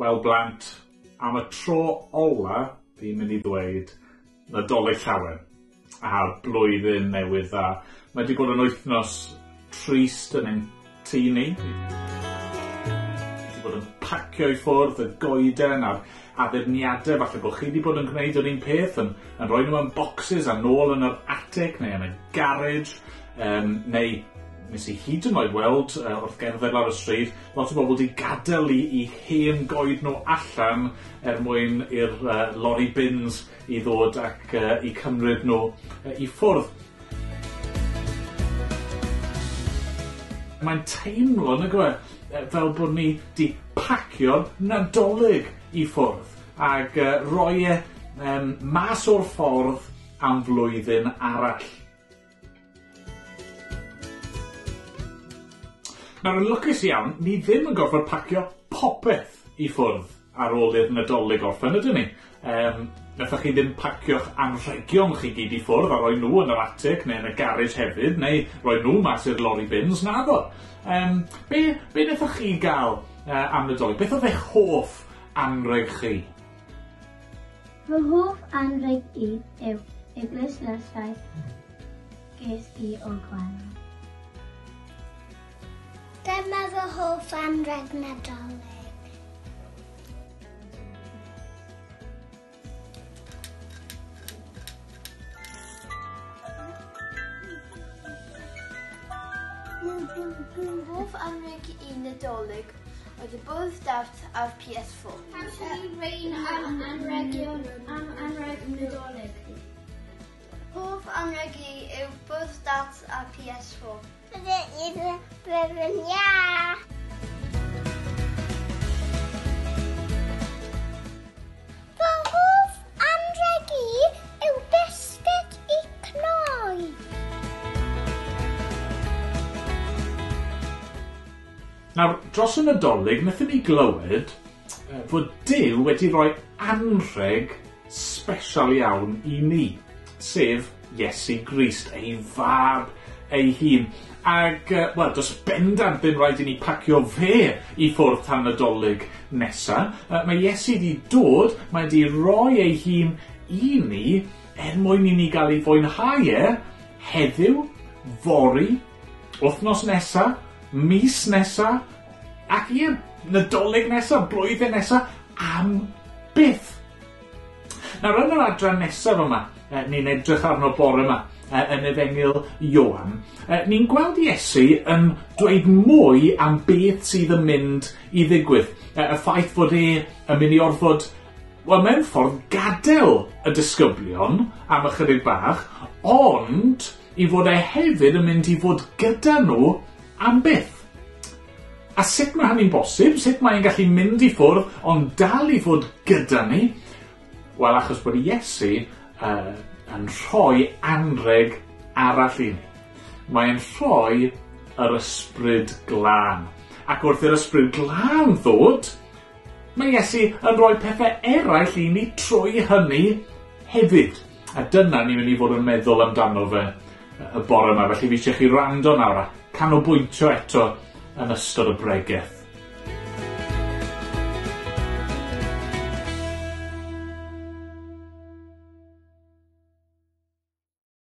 Wel blant, am y tro ola fi'n mynd i ddweud Nadolig llawen a'r blwyddyn newydd dda. Mae wedi bod yn wythnos trist yn ein tŷ ni. Wedi bod yn pacio i ffwrdd y goeden a'r addurniadau. Falle bod chi wedi bod yn gwneud yr un peth, yn rhoi nhw yn bocsys a nôl yn yr atig neu yn y garage, neu nes i hyd yn oed weld wrth gerdded ar y stryd, lot o bobl wedi gadael i hen goed nhw allan mwyn i'r lorry bins i ddod ac i cymryd nhw i ffwrdd. Mae'n teimlo, fel bod ni wedi pacio'r Nadolig i ffwrdd ac rhoi mas o'r ffordd am flwyddyn arall. Nawr, yn lwcus iawn, ni ddim yn gorfod pacio popeth i ffwrdd ar ôl i'r Nadolig orffen, ydyn ni. Nathach chi ddim pacio'ch anrhegion chi gyd i ffwrdd a rhoi nhw yn yr atig neu yn y garage hefyd, neu rhoi nhw mas i'r lorry bins, naddo. Be nathach chi gael am Nadolig? Beth oedd eich hoff anrheg chi? Fy hoff anrheg i yw Eglwys Lysau ges i o'r Gwanwyn. Dyma fy hoff anrheg Nadolig. Fy hoff anrheg i Nadolig oedd y bwrdd dawt ar PS4. Allwn ni rein am anrheg Nadolig? Hoff anrheg i yw bwrdd dawt ar PS4. Bydd yn ia! Fy hoff anrheg i yw bisged i cnoi. Nawr, dros y Nadolig, wnaethon ni glywed fod Duw wedi rhoi anrheg sbesial iawn i ni, sef Iesu Grist, ei fab, ei hun. Ac, does bendant ddim rhaid i ni pacio fe i ffwrdd tan Nadolig nesa. Mae Iesu wedi dod, mae wedi rhoi ei hun i ni mwyn i ni gael ei fwynhau heddiw, fori, wythnos nesa, mis nesa, ac Nadolig nesa, blwyddyn nesa, am byth. Nawr, yn yr adran nesaf yma, ni'n edrych arno bore yma, yn Efengil Ioan, ni'n gweld Iesu yn dweud mwy am beth sydd yn mynd i ddigwydd. Y ffaith fod yn mynd i orfod, mewn ffordd gadael y disgyblion am ychydig bach, ond i fod hefyd yn mynd i fod gyda nhw am byth. A sut mae hynny'n bosib? Sut mae'n gallu mynd i ffwrdd, ond dal i fod gyda ni? Wel, achos bod Iesu yn rhoi anrheg arall i ni. Mae'n rhoi yr ysbryd glân. Ac wrth i'r ysbryd glân ddod, mae Iesu yn rhoi pethau eraill i ni trwy hynny hefyd. A dyna ni'n mynd i fod yn meddwl amdano fe y bore yma. Felly fi eisiau chi wrando nawr a canolbwyntio eto yn ystod y bregeth.